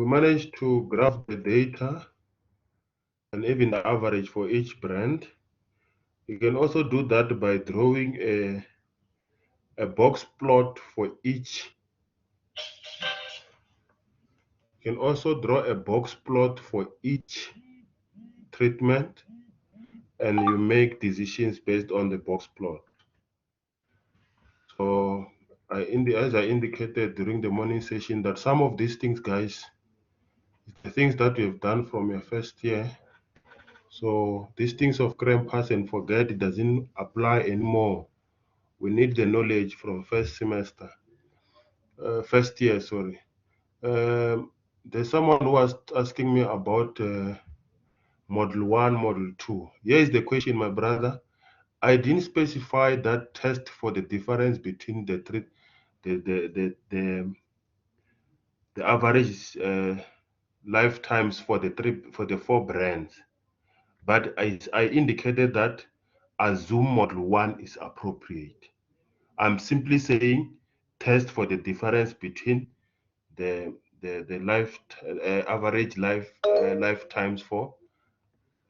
we managed to graph the data and even the average for each brand. You can also do that by drawing a box plot for each. You can also draw a box plot for each treatment, and you make decisions based on the box plot. So as I indicated during the morning session, that some of these things, guys, the things that you've done from your first year. So these things of cram, pass and forget, it doesn't apply anymore. We need the knowledge from first year, sorry. There's someone who was asking me about Model 1, Model 2. Here is the question, my brother. I didn't specify that test for the difference between the average lifetimes for the four brands, but I indicated that assume Model 1 is appropriate. I'm simply saying test for the difference between the average lifetimes for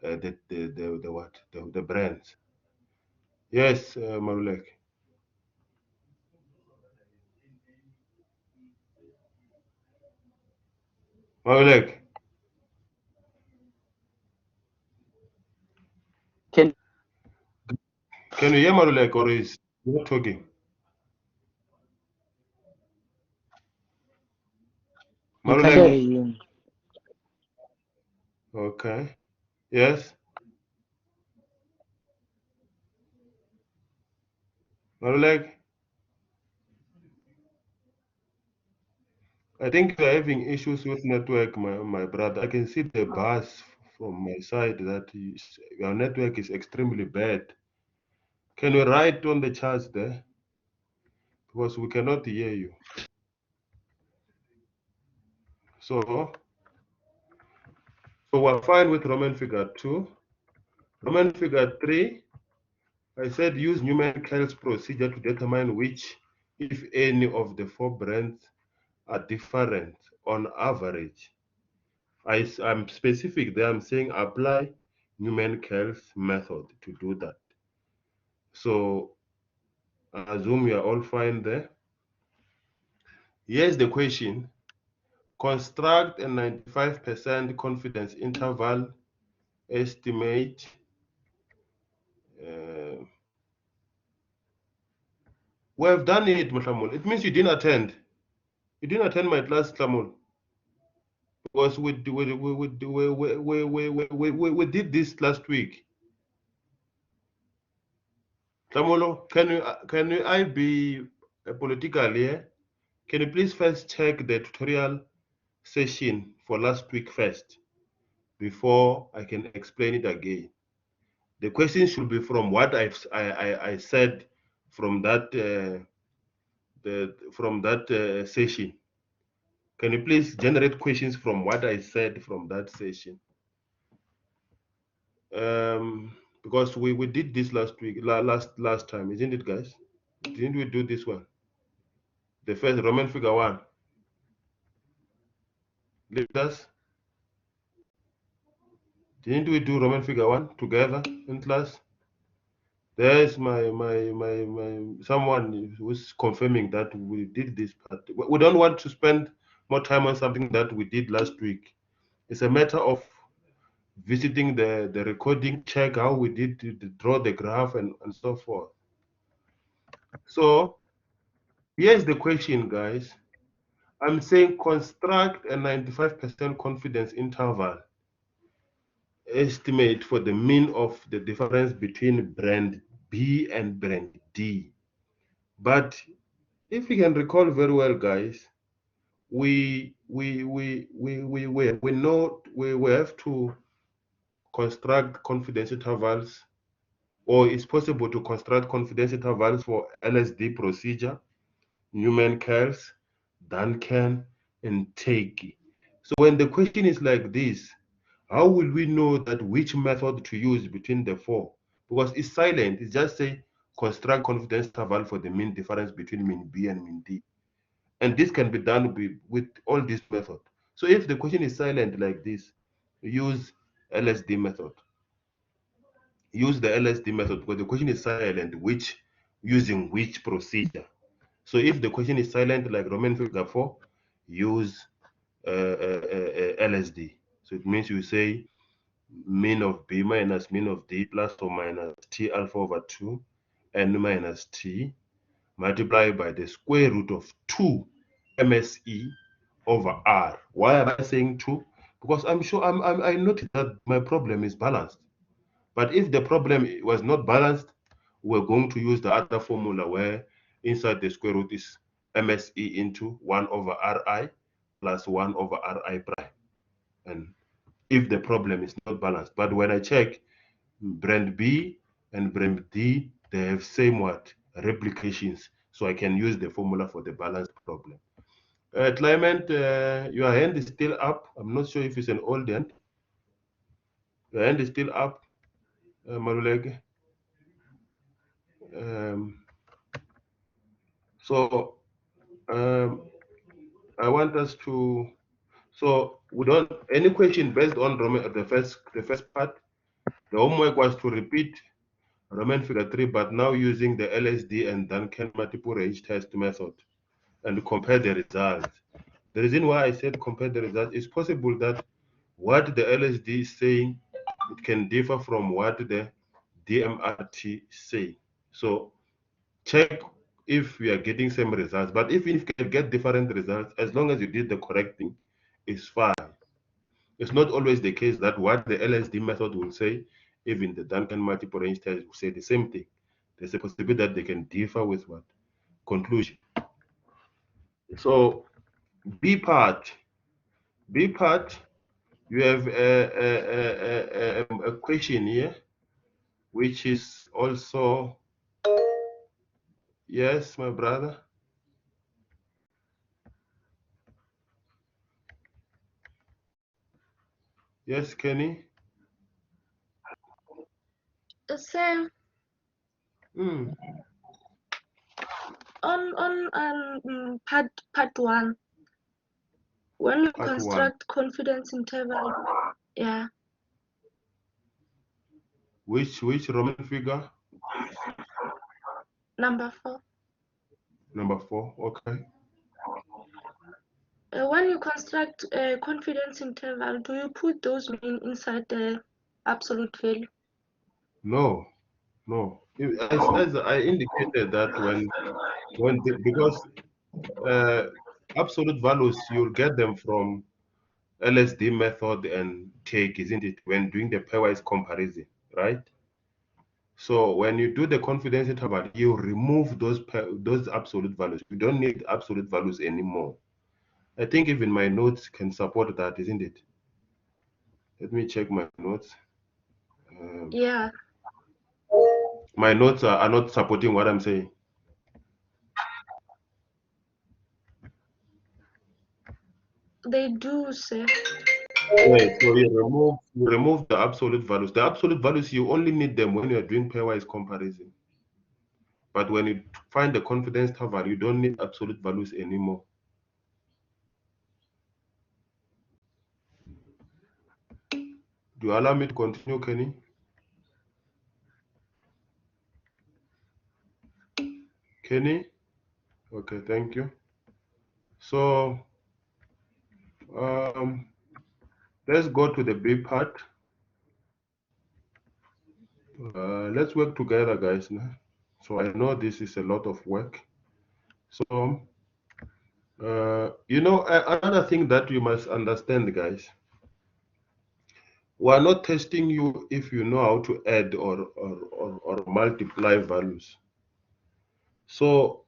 the brands. Yes, Marulek. Marulek, Can can you hear Marulek, or is he not talking? we can hear Marulek, you? okay. Yes, Marulek. I think you're having issues with network, my brother. I can see the bars from my side that your network is extremely bad. Can you write on the charts there? Because we cannot hear you. So we're fine with Roman figure 2. Roman figure 3, I said use Newman-Kel's procedure to determine which, if any, of the four brands are different on average. I'm specific there. I'm saying apply Newman-Kel's method to do that. So I assume you are all fine there. Here's the question. Construct a 95% confidence interval estimate. We have done it, Mutlamul. It means you didn't attend. You didn't attend my class, Mutlamul. Because we did this last week. Mutlamul, can I be political here? Can you please first check the tutorial session for last week first before I can explain it again? The question should be from what I said from that session. Can you please generate questions from what I said from that session? Because we did this last week, last time, isn't it, guys? Didn't we do this one? The first Roman figure 1. Leaders, didn't we do Roman figure 1 together in class? There's my someone who's confirming that we did this part. We don't want to spend more time on something that we did last week. It's a matter of visiting the recording, check how we did draw the graph and so forth. So here's the question, guys. I'm saying construct a 95% confidence interval estimate for the mean of the difference between brand B and brand D. But if you can recall very well, guys, we know we have to construct confidence intervals, or it's possible to construct confidence intervals for LSD procedure, Newman-Kel's, Duncan, and Teki. So when the question is like this, how will we know that which method to use between the four? Because it's silent. It's just say construct confidence interval for the mean difference between mean B and mean D. And this can be done with all these methods. So if the question is silent like this, use LSD method. Use the LSD method because the question is silent, using which procedure. So if the question is silent like Roman figure 4, use LSD. So it means you say mean of B minus mean of D plus or minus T alpha over 2 N minus T multiplied by the square root of 2 MSE over R. Why am I saying 2? Because I'm sure I noticed that my problem is balanced. But if the problem was not balanced, we're going to use the other formula where inside the square root is MSE into 1 over Ri plus 1 over Ri prime. And if the problem is not balanced. But when I check brand B and brand D, they have same what? Replications. So I can use the formula for the balanced problem. Clement, your hand is still up. I'm not sure if it's an old hand. Your hand is still up, Marulege. So I want us to. So we don't any question based on the first part. The homework was to repeat Roman figure 3, but now using the LSD and Duncan multiple range test method and compare the results. The reason why I said compare the results is possible that what the LSD is saying it can differ from what the DMRT say. So check if we are getting same results. But if you can get different results, as long as you did the correct thing, it's fine. It's not always the case that what the LSD method will say, even the Duncan multiple range test will say the same thing. There's a possibility that they can differ with what? Conclusion. So B part, you have a question here, which is also, yes, my brother. Yes, Kenny. Same. Mm. On part one, when you Part construct confidence interval, yeah. Which Roman figure? Number 4. Number 4. Okay. When you construct a confidence interval, do you put those mean inside the absolute value? No. As I indicated that because absolute values you'll get them from LSD method and take, isn't it? When doing the pairwise comparison, right? So when you do the confidence interval, you remove those absolute values. You don't need absolute values anymore. I think even my notes can support that, isn't it? Let me check my notes. Yeah. My notes are not supporting what I'm saying. They do, sir. Yeah, so you remove the absolute values. The absolute values you only need them when you're doing pairwise comparison. But when you find the confidence interval, you don't need absolute values anymore. Do you allow me to continue, Kenny? Kenny? Okay, thank you. So let's go to the B part. Let's work together, guys. So I know this is a lot of work. So, another thing that you must understand, guys, we are not testing you if you know how to add or multiply values. So,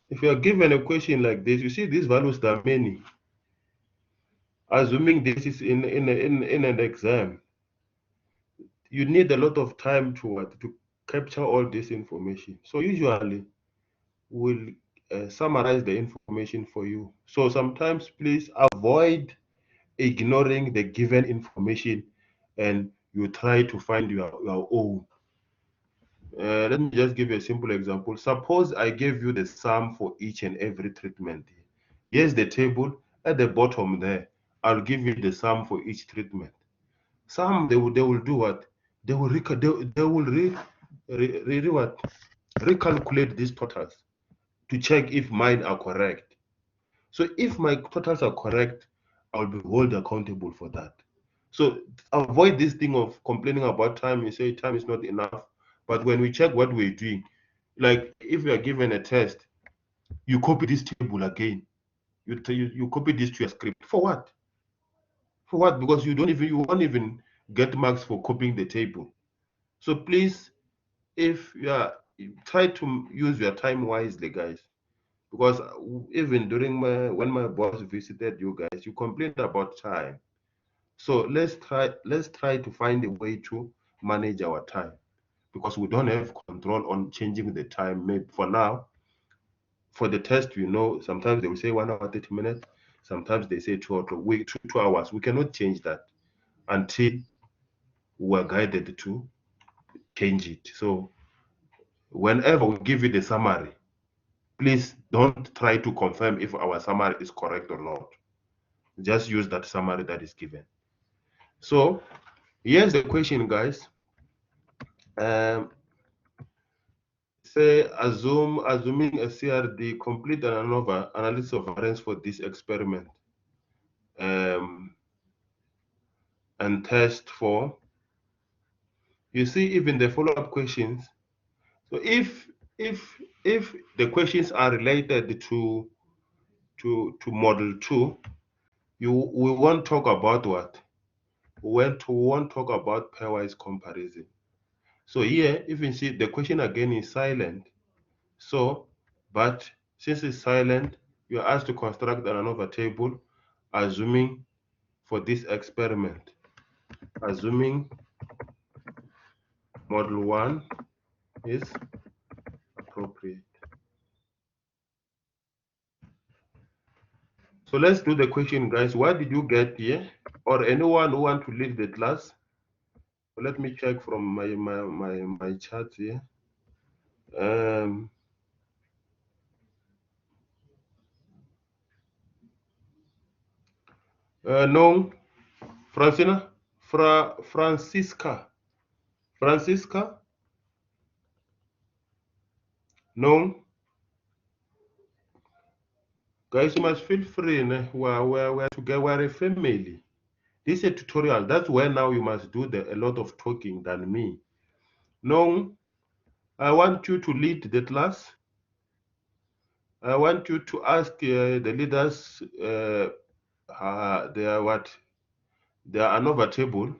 if you are given a question like this, you see these values, there are many. Assuming this is in an exam, you need a lot of time to capture all this information. So usually we'll summarize the information for you. So sometimes please avoid ignoring the given information and you try to find your own. Let me just give you a simple example. Suppose I gave you the sum for each and every treatment. Here's the table at the bottom there, I'll give you the sum for each treatment. Some they will do what? They will recalculate these totals to check if mine are correct. So if my totals are correct, I'll be held accountable for that. So avoid this thing of complaining about time. You say time is not enough, but when we check what we're doing, like if you are given a test, you copy this table again. You copy this to your script for what? For what? Because you won't even get marks for copying the table. So please, if you are, try to use your time wisely, guys. Because even during when my boss visited you guys, you complained about time. So let's try to find a way to manage our time, because we don't have control on changing the time. Maybe for now, for the test, sometimes they will say 1 hour 30 minutes, sometimes they say 2 hours. We cannot change that until we are guided to change it. So whenever we give you the summary, please don't try to confirm if our summary is correct or not. Just use that summary that is given. So here's the question, guys. Say assuming a CRD complete an ANOVA analysis of variance for this experiment, and test for, you see, even the follow-up questions. So if the questions are related to model 2, we won't talk about what? We won't talk about pairwise comparison. So here, if you see, the question again is silent. So, but since it's silent, you're asked to construct an ANOVA table, assuming for this experiment, assuming model 1 is appropriate. So let's do the question, guys. What did you get here? Or anyone who want to lead the class? Let me check from my chat here. No, Francina, Francisca, no. Guys, you must feel free. We're together. We're a family. This is a tutorial. That's where now you must do a lot of talking than me. No, I want you to lead the class. I want you to ask the leaders their ANOVA table.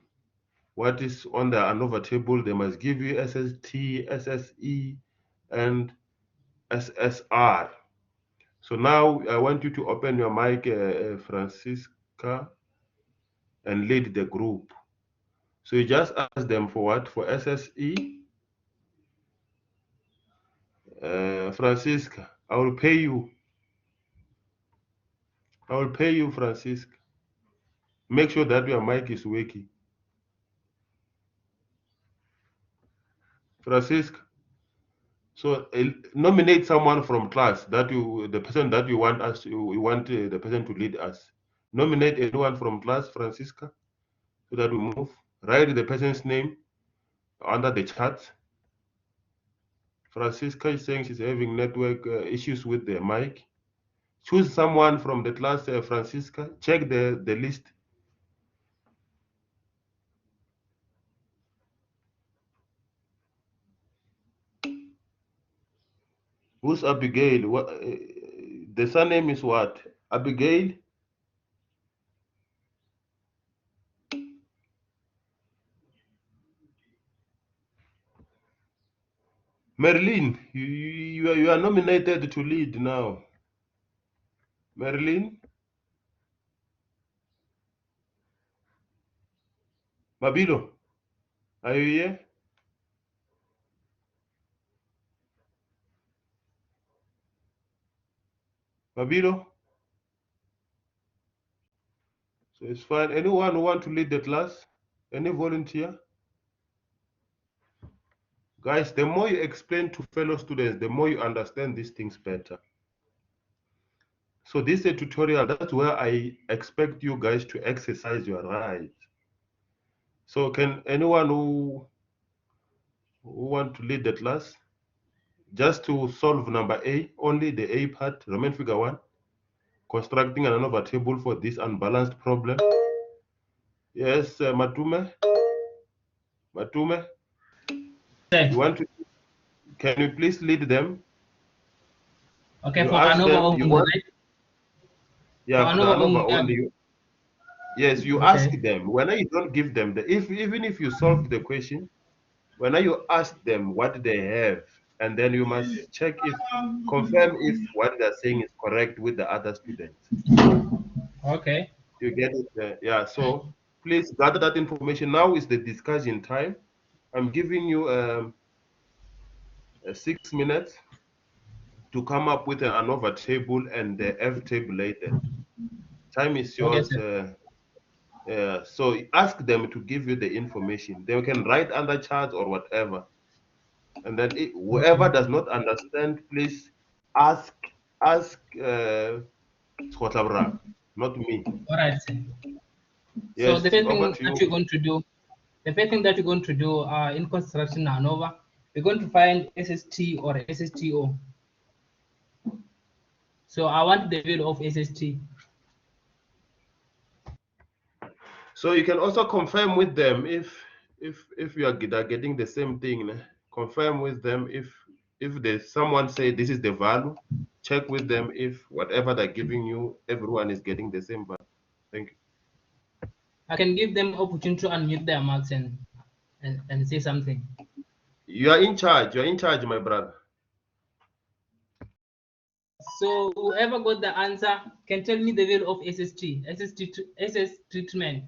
What is on the ANOVA table? They must give you SST, SSE, and SSR. So now I want you to open your mic, Francisca, and lead the group. So you just ask them for what? For SSE. Francisca, I will pay you. I will pay you, Francisca. Make sure that your mic is working. Francisca. So nominate someone from class that the person that you want the person to lead us. Nominate anyone from class, Francisca, so that we move. Write the person's name under the chat. Francisca is saying she's having network issues with the mic. Choose someone from the class, Francisca. Check the list. Who's Abigail? What? The surname is what? Abigail? Merlin, you are nominated to lead now. Merlin? Mabilo, are you here? Mabilo? So it's fine. Anyone who want to lead the class? Any volunteer? Guys, the more you explain to fellow students, the more you understand these things better. So this is a tutorial. That's where I expect you guys to exercise your right. So can anyone who want to lead the class? Just to solve number A, only the A part, Roman figure 1, constructing an ANOVA table for this unbalanced problem. Yes, Matume? Matume? You want to, can you please lead them? Okay, You for ask ANOVA them, only, right? yeah, for the ANOVA yeah. only. Yes, you ask them. When you don't give them the, even if you solve the question, when you ask them what they have, and then you must check if, confirm if what they're saying is correct with the other students. Okay. You get it? Yeah, so please gather that information. Now is the discussion time. I'm giving you 6 minutes to come up with an ANOVA table and the F table later. Time is yours. So ask them to give you the information. They can write on the chart or whatever. And then whoever does not understand, please ask Schotabra, not me. All right. Yes, So the first over thing to that you. you're going to do, in construction ANOVA, we're going to find SST or SSTO. So I want the value of SST. So you can also confirm with them if you are getting the same thing. Confirm with them if there's someone say this is the value. Check with them if whatever they're giving you, everyone is getting the same value. Thank you. I can give them opportunity to unmute their mics and say something. You are in charge. You are in charge, my brother. So whoever got the answer can tell me the value of SS treatment.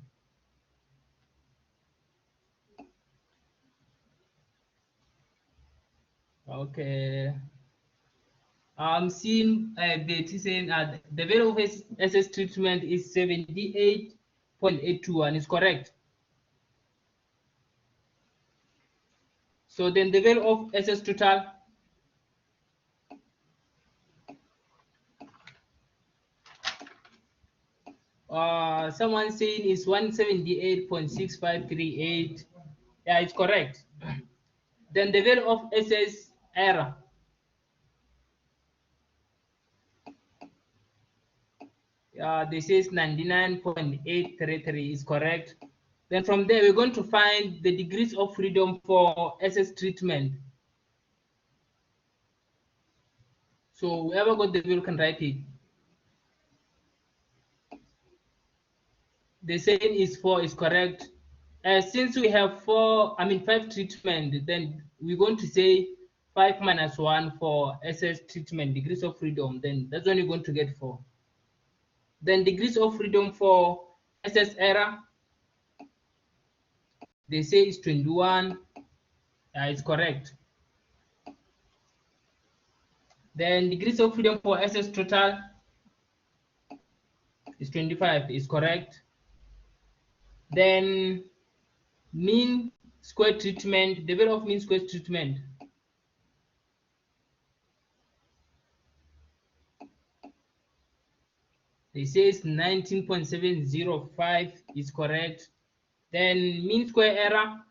Okay. I'm seeing Betty saying the value of SS treatment is 78.821. Is correct. So then the value of SS total someone saying is 178.6538. Yeah, it's correct. Then the value of SS error this is 99.833 is correct. Then from there we're going to find the degrees of freedom for SS treatment. So whoever got the value can write it. The saying is 4 is correct. Since we have 5 treatment, then we're going to say 5 minus 1 for SS treatment, degrees of freedom. Then that's when you're going to get 4. Then degrees of freedom for SS error, they say is 21. It's correct. Then degrees of freedom for SS total is 25, is correct. Then mean square treatment, the value of mean square treatment, they say is 19.705 is correct. Then mean square error,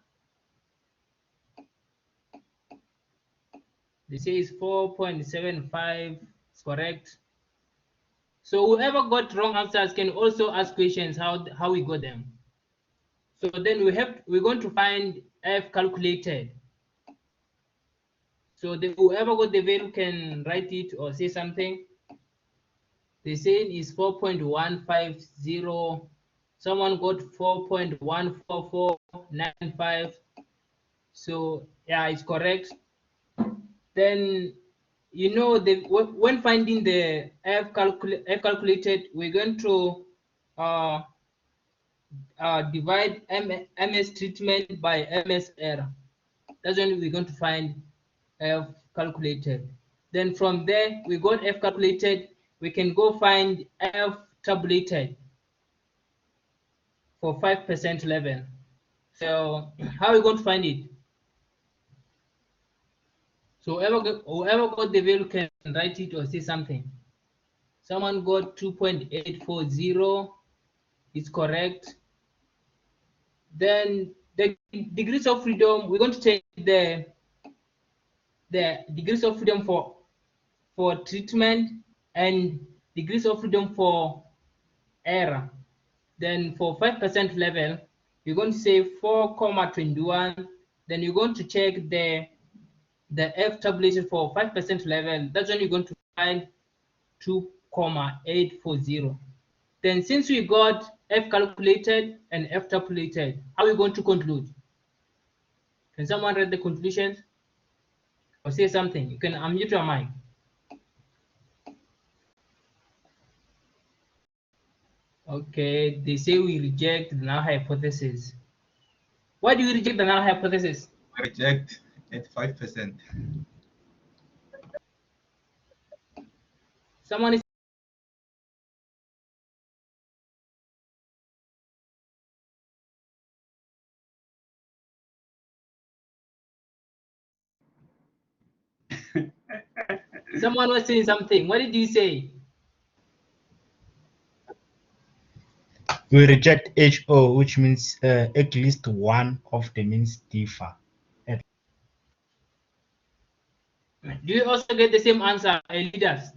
they say is 4.75 is correct. So whoever got wrong answers can also ask questions how we got them. So then we're going to find F calculated. So whoever got the value can write it or say something. The saying is 4.150. Someone got 4.14495. So yeah, it's correct. Then when finding the F calculated, we're going to divide MS treatment by MS error. That's when we're going to find F calculated. Then from there, we got F calculated. We can go find F tabulated for 5% level. So how are we going to find it? So whoever got the value can write it or say something. Someone got 2.840. Is correct. Then the degrees of freedom, we're going to take the degrees of freedom for treatment and degrees of freedom for error. Then for 5% level, you're going to say 4,21. Then you're going to check the F tabulation for 5% level. That's when you're going to find 2,840. Then since we got F calculated and F tabulated, how are we going to conclude? Can someone read the conclusions or say something? You can unmute your mic. Okay, they say we reject the null hypothesis. Why do we reject the null hypothesis? I reject at 5%. Someone is someone was saying something. What did you say? We reject HO, which means at least one of the means differ. Do you also get the same answer, leaders?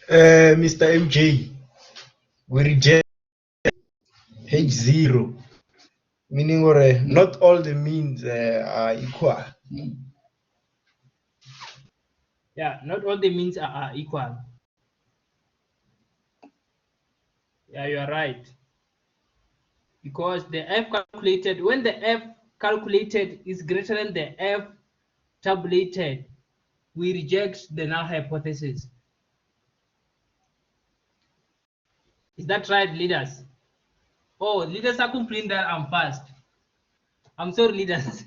Mr. MJ, we reject H0, meaning not all the means are equal. Yeah, not all the means are equal. Yeah, you are right. Because the F calculated, when the F calculated is greater than the F tabulated, we reject the null hypothesis. Is that right, leaders? Oh, leaders are complaining that I'm fast. I'm sorry, leaders.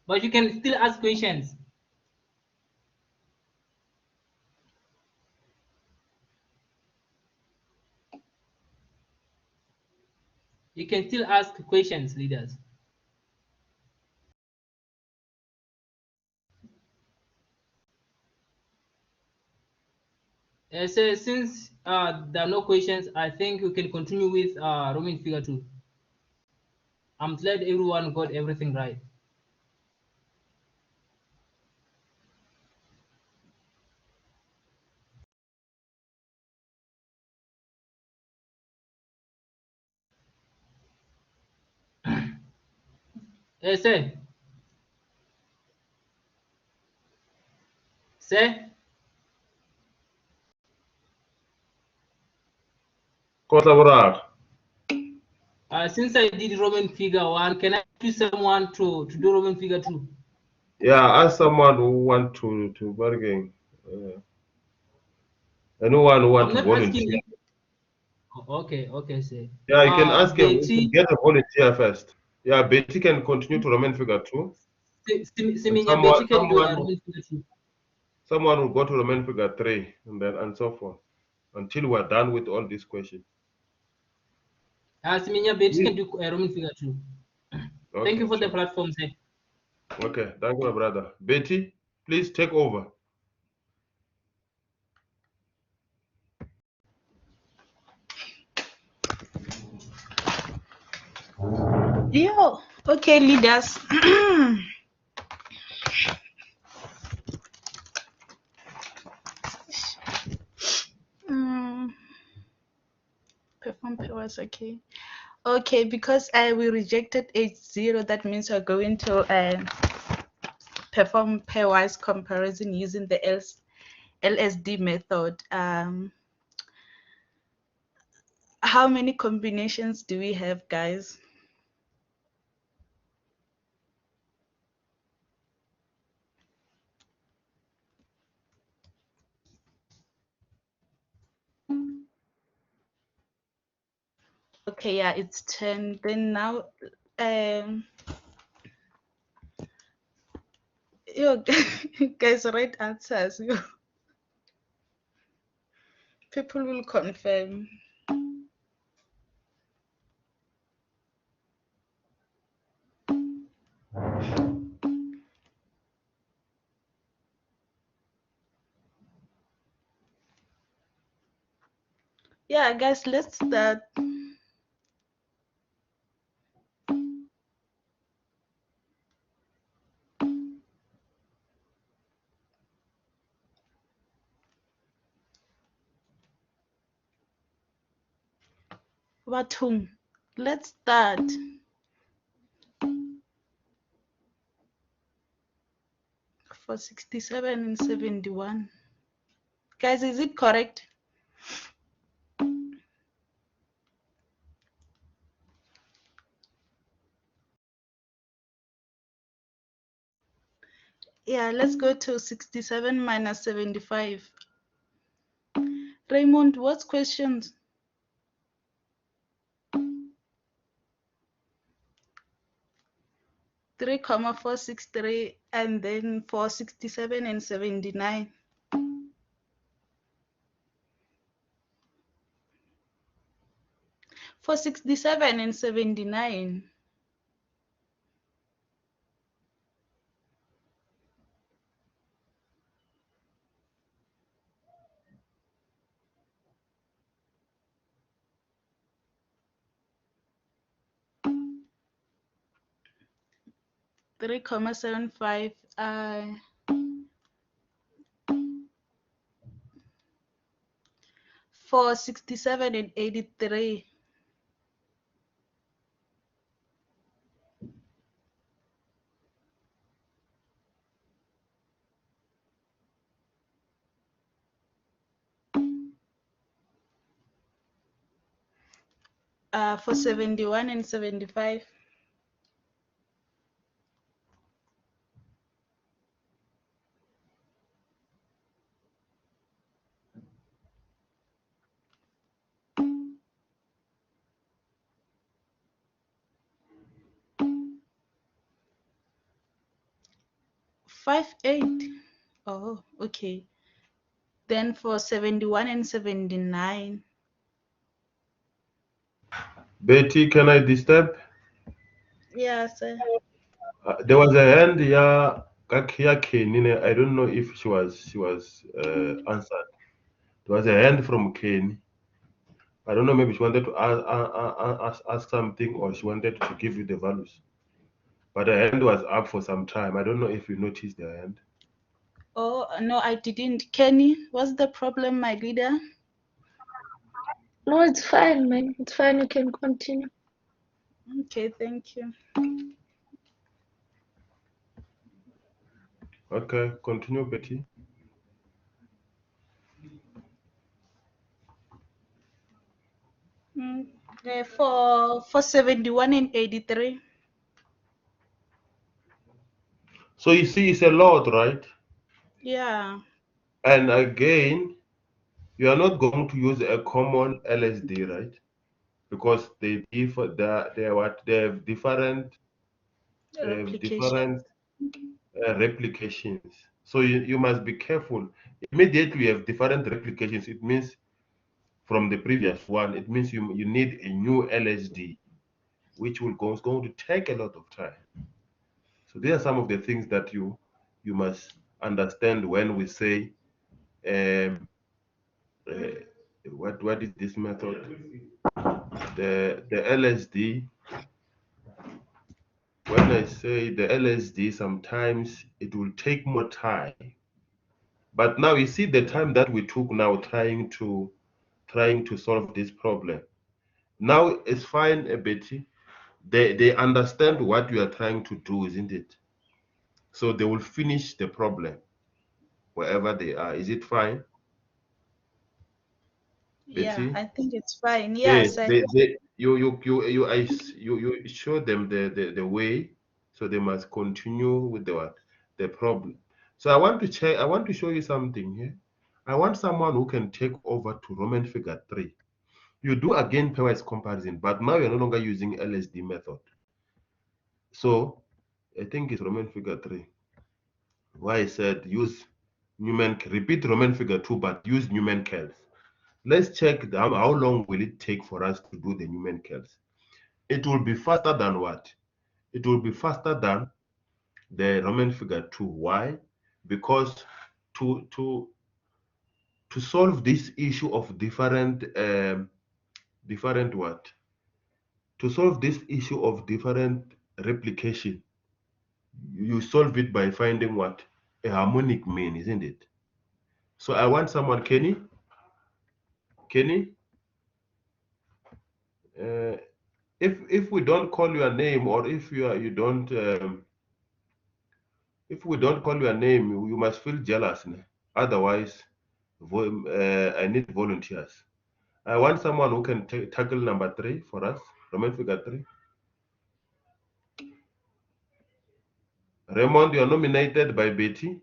But you can still ask questions. You can still ask questions, leaders. So since there are no questions, I think we can continue with Roman figure 2. I'm glad everyone got everything right. Say. Since I did Roman figure 1, can I choose someone to do Roman figure 2? Yeah, ask someone who want to bargain. Anyone who want I'm to not volunteer. asking you. Okay, say. Yeah, you can ask him. You Betty, can get a volunteer first. Yeah, Betty can continue to Roman figure 2. Siminya Betty can do Roman figure 2. Someone will go to Roman figure 3 and so forth until we're done with all these questions. Siminya Betty can do Roman figure 2. Okay, thank you for sure. the platform, sir. Okay, thank you, my brother. Betty, please take over. Yo, okay, leaders. Perform pairwise, okay. Okay, because we rejected H0, that means we're going to perform pairwise comparison using the LSD method. How many combinations do we have, guys? Okay, yeah, it's 10. Then now, yo, guys, right answers. Yo. People will confirm. Yeah, guys, let's start. Bathung, let's start. For 67 and 71. Guys, is it correct? Yeah, let's go to 67 minus 75. Raymond, what's questions? 3,463 and then for 67 and 79. For 67 and 79. Three comma 75 for 67 and 83. For 71 and 75. Five eight. Oh, okay. Then for 71 and 79. Betty, can I disturb? Yeah, sir. There was a hand here, Kenny. I don't know if she was answered. There was a hand from Kenny. I don't know, maybe she wanted to ask something or she wanted to give you the values. But the hand was up for some time. I don't know if you noticed the hand. Oh, no, I didn't. Kenny, what's the problem, my leader? No, it's fine, man. It's fine. You can continue. Okay, thank you. Okay, continue, Betty. For 71 and 83. So you see, it's a lot, right? Yeah. And again, you are not going to use a common LSD, right? Because they differ. They have different Replication. replications. So you must be careful. Immediately you have different replications. It means from the previous one. It means you need a new LSD, which is going to take a lot of time. So these are some of the things that you must understand when we say what is this method? The LSD. When I say the LSD, sometimes it will take more time. But now you see the time that we took now trying to solve this problem. Now it's fine, Betty. They understand what you are trying to do, isn't it? So they will finish the problem wherever they are. Is it fine, Yeah, Betty? I think it's fine. Yes, Yes, you show them the way, so they must continue with the problem. So I want to check. I want to show you something here. I want someone who can take over to Roman figure 3. You do again pairwise comparison, but now you're no longer using LSD method. So I think it's Roman figure 3. Why I said use Newman, repeat Roman figure 2, but use Newman curls. Let's check how long will it take for us to do the Newman curls. It will be faster than what? It will be faster than the Roman figure 2. Why? Because to to solve this issue of different what? To solve this issue of different replication, you solve it by finding what? A harmonic mean, isn't it? So I want someone, Kenny. Kenny, if we don't call your name, or if you don't if we don't call your name, you must feel jealous. Otherwise, I need volunteers. I want someone who can tackle number 3 for us. Roman figure 3. Raymond, you are nominated by Betty.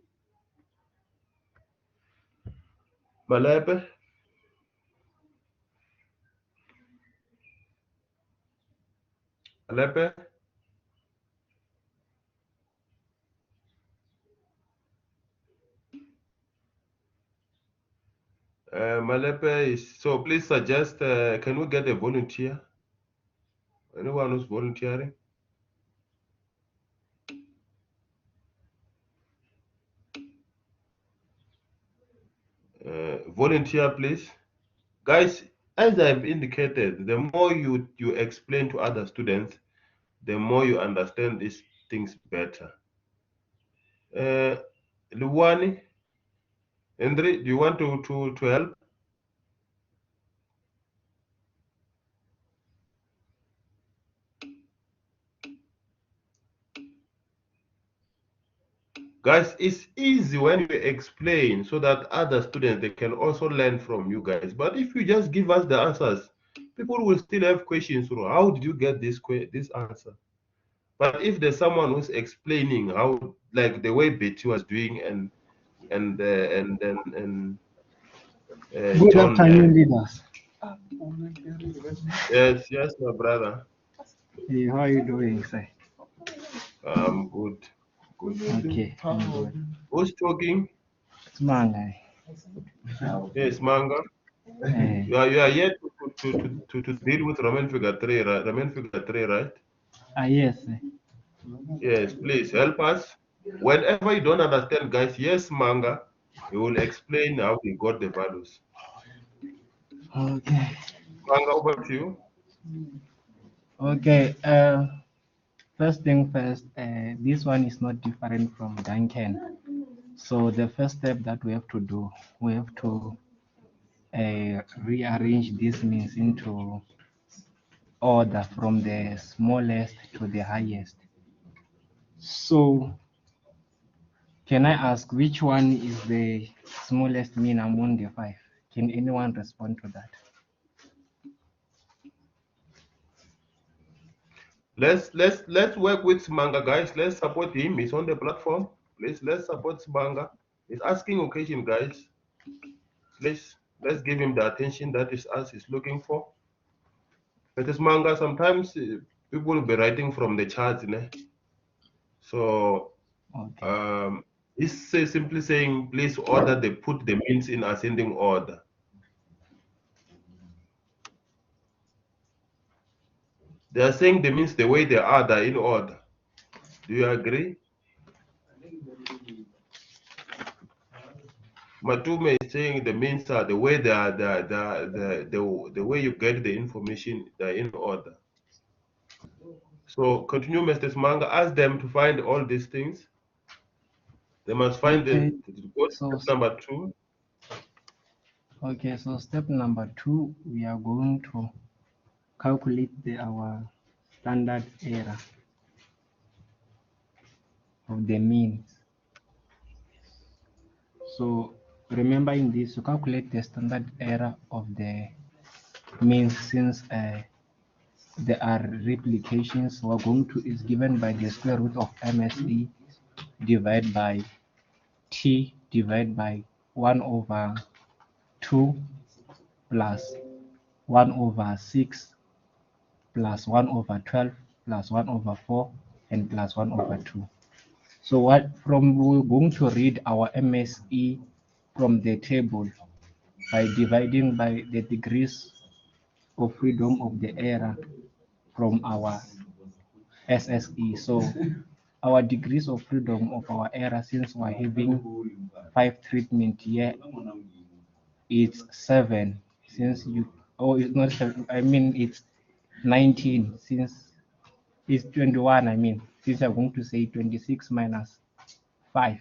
Malepe. Malepe. Malepe is, so please suggest, can we get a volunteer? Anyone who's volunteering? Volunteer, please. Guys, as I've indicated, the more you explain to other students, the more you understand these things better. Luwani, Andre, do you want to help? Guys, it's easy when you explain so that other students, they can also learn from you guys. But if you just give us the answers, people will still have questions. So how did you get this answer? But if there's someone who's explaining how, like the way Betty was doing, and Good John, afternoon, leaders. yes, my brother. Hey, how are you doing, sir? I'm good. Okay, I'm good. Who's talking? It's Manga. Yes, Manga. Hey, You are here to deal with Roman figure 3, right? Roman figure 3, right? yes, sir. Yes, please help us. Whenever you don't understand, guys, yes, Manga, he will explain how he got the values. Okay. Manga, over to you. Okay. First thing first, this one is not different from Duncan. So the first step that we have to do, we have to rearrange this means into order from the smallest to the highest. So can I ask which one is the smallest mean among the 5? Can anyone respond to that? Let's work with Manga, guys. Let's support him. He's on the platform. Please, let's support Manga. He's asking occasion, guys. Please, let's give him the attention that is us is looking for. But this Manga, sometimes people will be writing from the charts, so Okay. he's simply saying, please order, they put the means in ascending order. They are saying the means the way they are, they're in order. Do you agree? Matume is saying the means are the way they are, the way you get the information, they're in order. So continue, Mr. Manga. Ask them to find all these things. They must find Okay. step number 2. Okay, so step number 2, we are going to calculate our standard error of the means. So remember in this, to calculate the standard error of the means, since there are replications, we're going to is given by the square root of MSE divided by T divided by 1 over 2 plus 1 over 6 plus 1 over 12 plus 1 over 4 and plus 1 over 2. So what from we're going to read our MSE from the table by dividing by the degrees of freedom of the error from our SSE. So our degrees of freedom of our error, since we're having 5 treatment here, it's 7 since you, oh, it's not 7, I mean it's 19 since it's 21, I mean, since I'm going to say 26 minus 5.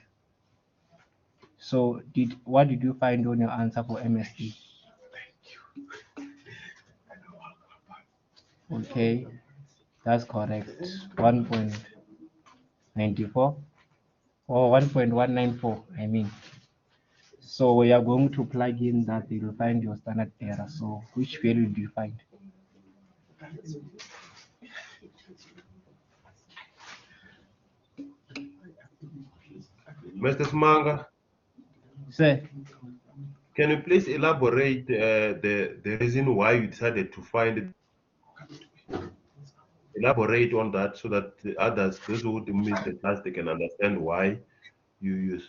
So what did you find on your answer for MSD? Okay, that's correct. 1.94 or 1.194, I mean. So we are going to plug in that, you will find your standard error. So which value do you find? Mr. Smanga, Sir, can you please elaborate the reason why you decided to find it? Elaborate on that so that the others, those who missed the class, they can understand why you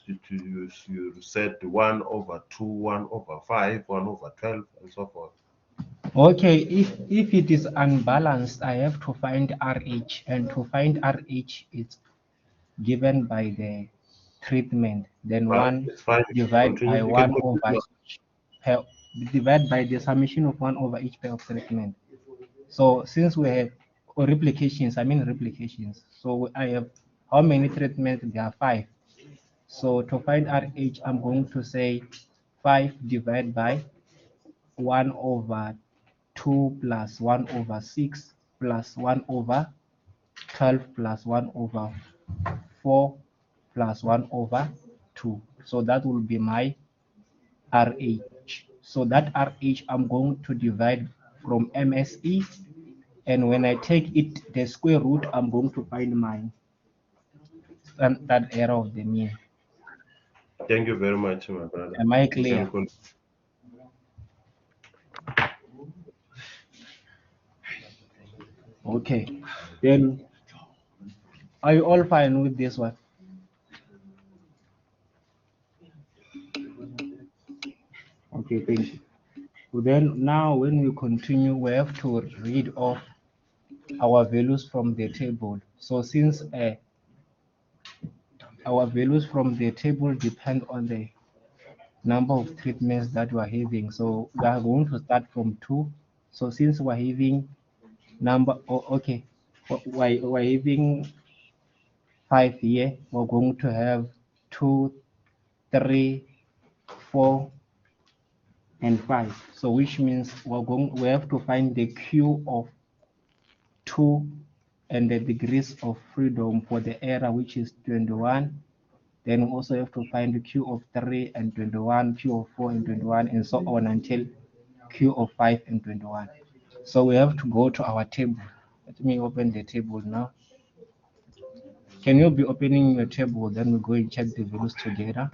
said 1/2, 1/5, 1/12, and so forth. okay, if it is unbalanced, I have to find RH, and to find RH, it's given by the treatment. Then But 1 it's fine. You can divide continue. by You can 1 continue. over each pair, divide by the summation of 1 over each pair of treatment. So since we have replications, I mean replications. So I have how many treatments? There are 5. So to find RH, I'm going to say 5 divided by 1 over 2 plus 1 over 6 plus 1 over 12 plus 1 over 4 plus 1 over 2. So that will be my RH. So that RH I'm going to divide from MSE, and when I take it the square root, I'm going to find my standard error of the mean. Thank you very much, my brother. Am I You clear? can continue. Okay. Then are you all fine with this one? Okay, thank you. Then now when we continue, we have to read off our values from the table. So since our values from the table depend on the number of treatments that we are having, so we are going to start from 2. So since we're having number, oh, okay, we're having 5 here, we're going to have 2, 3, 4, and 5. So which means we have to find the Q of 2 and the degrees of freedom for the error, which is 21. Then we also have to find the Q of 3 and 21, Q of 4 and 21, and so on until Q of 5 and 21. So we have to go to our table. Let me open the table now. Can you be opening your table? Then we go and check the values together.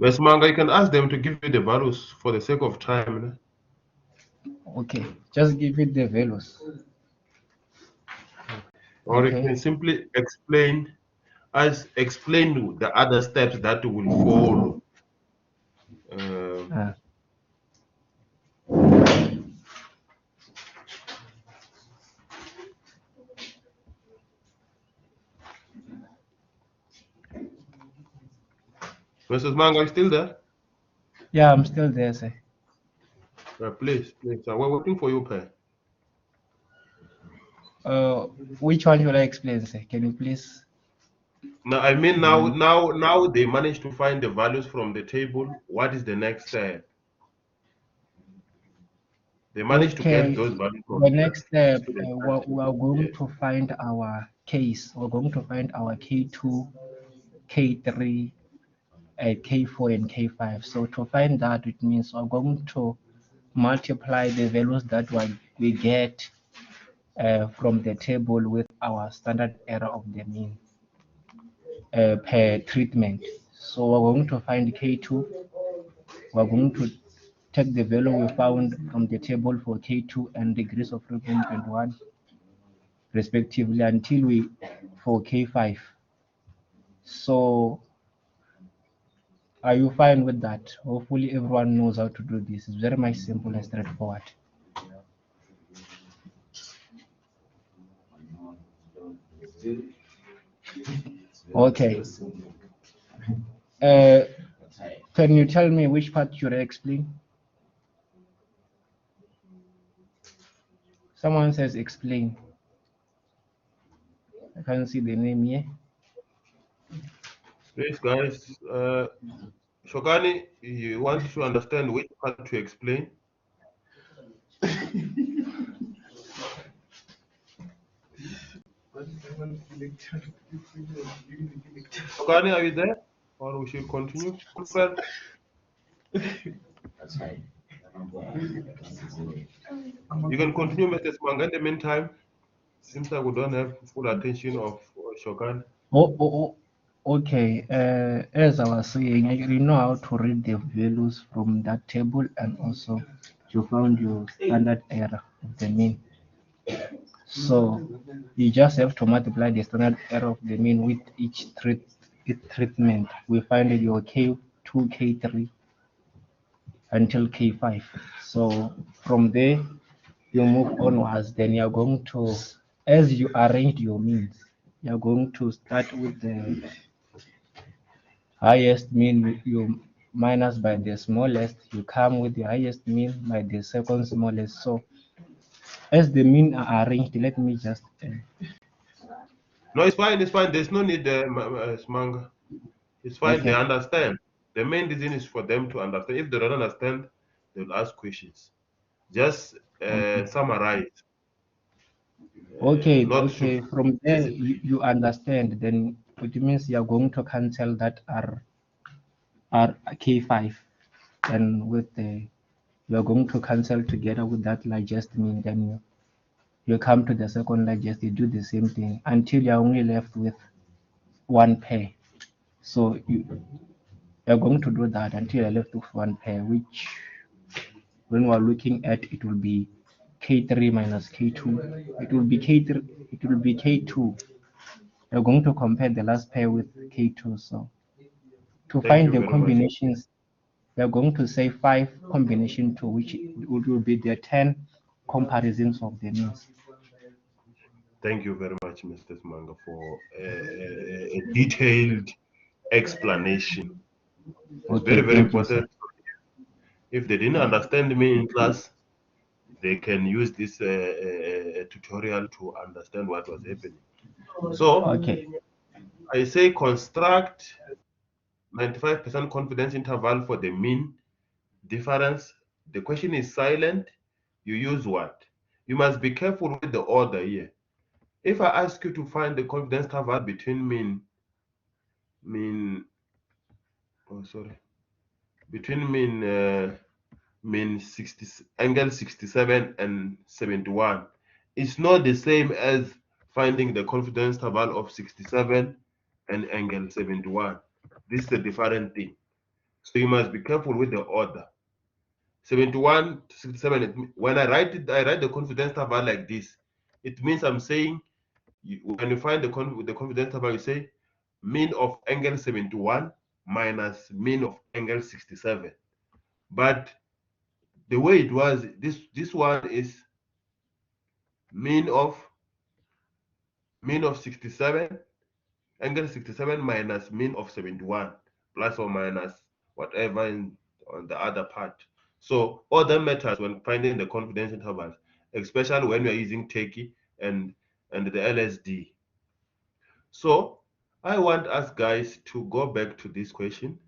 Ms. Manga, you can ask them to give you the values for the sake of time. Okay, just give it the values. Or you Okay. can simply explain the other steps that will follow. Mrs. Manga, are you still there? Yeah, I'm still there, sir. Please, we're waiting for you, Pay. Which one should I explain, sir? Can you please? Now, I mean, now they managed to find the values from the table. What is the next step? They managed to get those values from The next step, student we are going to find our case. We're going to find our K2, K3, K4, and K5. So to find that, it means we're going to multiply the values that we get from the table with our standard error of the mean per treatment. So we're going to find K2. We're going to take the value we found from the table for K2 and degrees of freedom 21. respectively until we for K5. So are you fine with that? Hopefully everyone knows how to do this. It's very much simple and straightforward. Okay. Can you tell me which part you're explain? Someone says explain. I can't see the name here. Please, guys, Shogani, you want to understand which part to explain? Shogani, are you there? Or we should continue? Well, you can continue, Mr. Smanga. In the meantime, seems like we don't have full attention of Shogani. Okay. As I was saying, you know how to read the values from that table, and also you found your standard error of the mean. So you just have to multiply the standard error of the mean with each treatment. We find your K2, K3 until K5. So from there, you move onwards. Then you're going to, as you arrange your means, you're going to start with the highest mean you minus by the smallest. You come with the highest mean by the second smallest. So as the mean are arranged, let me just No, it's fine. It's fine. There's no need, Smanga. It's fine. They okay. understand. The main reason is for them to understand. If they don't understand, they'll ask questions. Just summarize. Okay, Not okay. to. From there, you understand. Then it means you're going to cancel that R K5, and with the you're going to cancel together with that largest mean. Then you come to the second largest. You do the same thing until you're only left with one pair. So you're going to do that until you're left with one pair, which when we're looking at it will be K3 minus K2. It will be K3. It will be K2. You're going to compare the last pair with K2. So to Thank find you the very much. combinations, we are going to say 5 combination 2, which will be the 10 comparisons of the means. Thank you very much, Mr. Smanga, for a detailed explanation. It's Okay, very, very thank you, sir. important. If they didn't understand me in class, they can use this tutorial to understand what was happening. So Okay, I say construct 95% confidence interval for the mean difference. The question is silent. You use what? You must be careful with the order here. If I ask you to find the confidence interval between mean 60 angle 67 and 71, it's not the same as finding the confidence interval of 67 and angle 71. This is a different thing. So you must be careful with the order. 71 to 67, when I write it, I write the confidence interval like this. It means I'm saying when you find the confidence interval, you say mean of angle 71 minus mean of angle 67. But the way it was, this one is mean of 67, angle 67 minus mean of 71, plus or minus whatever on the other part. So all that matters when finding the confidence intervals, especially when you're using Turkey and the LSD. So I want us guys to go back to this question.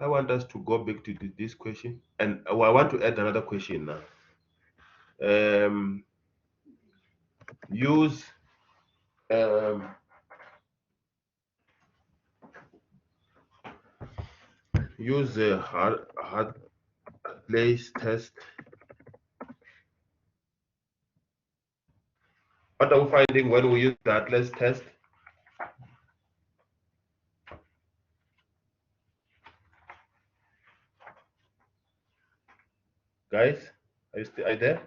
I want us to go back to this question, and I want to add another question now. Use use the hard place test. What are we finding when we use the Atlas test? Guys, are you there?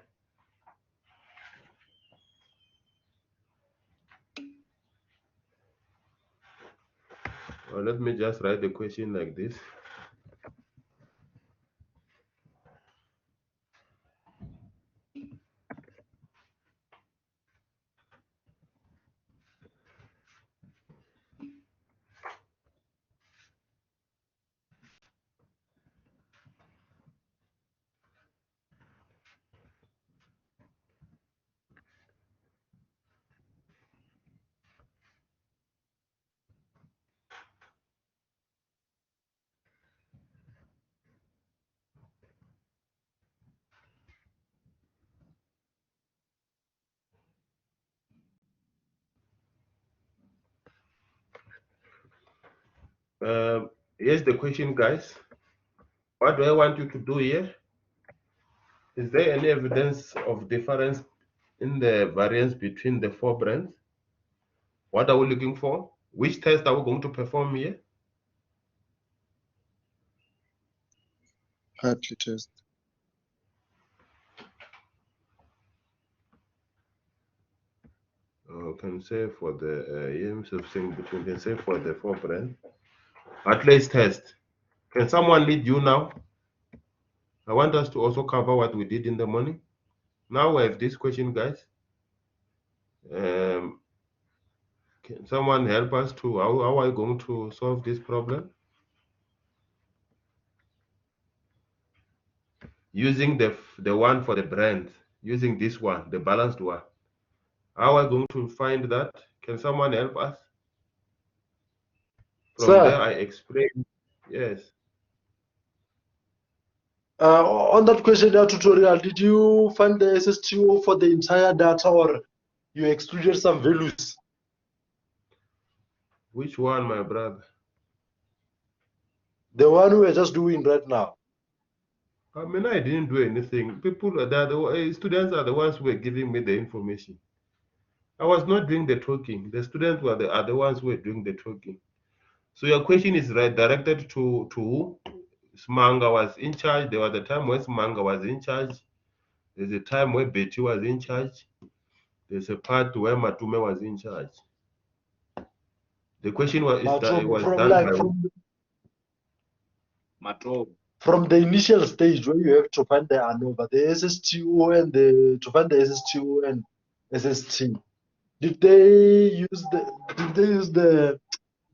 Let me just write the question like this. Here's the question, guys. What do I want you to do here? Is there any evidence of difference in the variance between the 4 brands? What are we looking for? Which test are we going to perform here? Hartley test. Can say for the EMs of thing between, can say for the 4 brands. At least test. Can someone lead you now? I want us to also cover what we did in the morning. Now we have this question, guys. Can someone help us to how are you going to solve this problem? Using the one for the brand, using this one, the balanced one. How are you going to find that? Can someone help us? From Sir. there, I explain. Yes. On that questionnaire tutorial, did you find the SSTO for the entire data or you excluded some values? Which one, my brother? The one we are just doing right now. I mean, I didn't do anything. Students are the ones who were giving me the information. I was not doing the talking. The students are the ones who were doing the talking. So your question is directed to who? Smanga was in charge. There was a time when Smanga was in charge. There's a time where Betty was in charge. There's a part where Matume was in charge. The question was from the initial stage where you have to find the ANOVA, the SSTO and to find the SSTO and SST. Did they use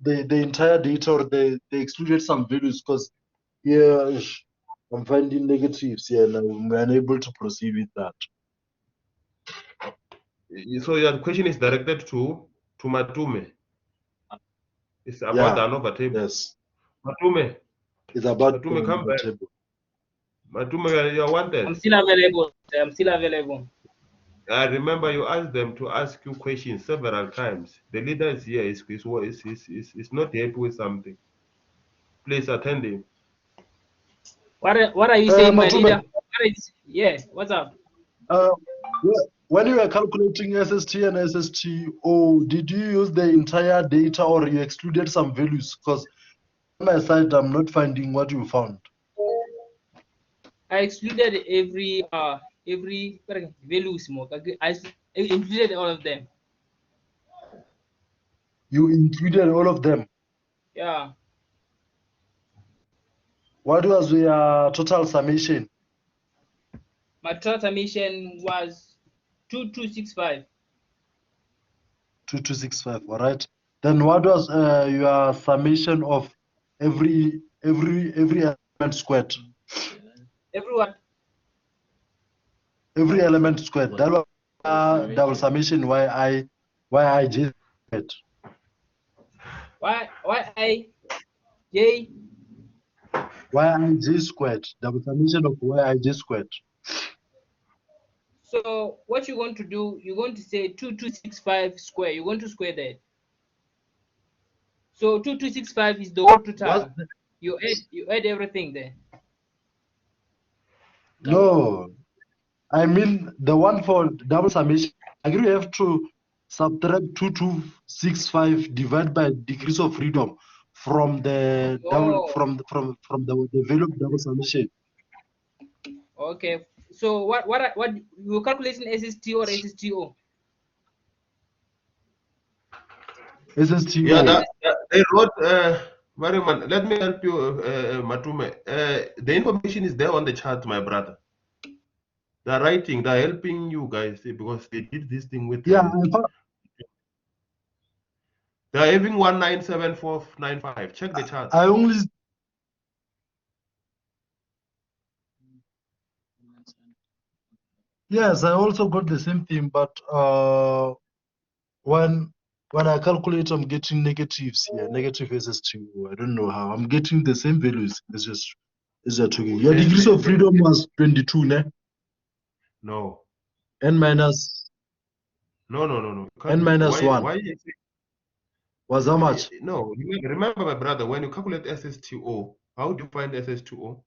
the entire data or they excluded some values? Because here I'm finding negatives here and I'm unable to proceed with that. So your question is directed to Matume. It's about the ANOVA table. Yes. Matume. It's about Matume, come the back. table. Matume, you're wanted. I'm still available. I'm still available. I remember you asked them to ask you questions several times. The leader is here. Is not happy with something. Please attend him. What are you saying, my Matume. leader? Yeah, what's up? When you were calculating SST and SSTO, did you use the entire data or you excluded some values? Because on my side, I'm not finding what you found. I excluded every value smoke. I included all of them. You included all of them? Yeah. What was your total summation? My total summation was 2265. 2265, all right. Then what was your summation of every element squared? Every what? Every element squared. That was double summation Yij squared. Yij squared. Double summation of Yij squared. So what you're going to do, you're going to say 2265 square. You're going to square that. So 2265 is the whole total. You add everything there. No, I mean the one for double summation. I agree. You have to subtract 2265 divided by degrees of freedom from the double from the value of double summation. Okay. So what you're calculating SST or SSTO? SSTO. Yeah, they wrote, Mariman, let me help you, Matume. The information is there on the chart, my brother. They're writing, they're helping you guys because they did this thing with. Yeah, They're having 197495. Check the chart. I only. Yes, I also got the same thing, but when I calculate, I'm getting negatives here, negative SSTO. I don't know how. I'm getting the same values. It's just okay. Your degrees of freedom was 22, ne? No. N minus. No. N minus Why 1 was how much? No, remember, my brother, when you calculate SSTO, how do you find SSTO?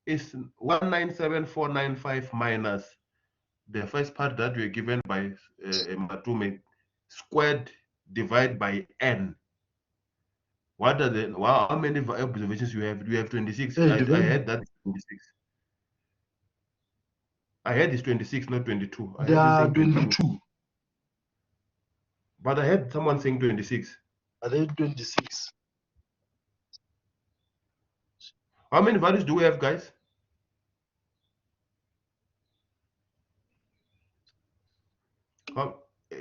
It's 197495 minus the first part that we are given by Matume squared divided by n. What are the how many observations you have? You have 26. Hey, I had that 26. I had it's 26, not 22. I They had you are saying 22. 22. But I had someone saying 26. Are they 26? How many values do we have, guys?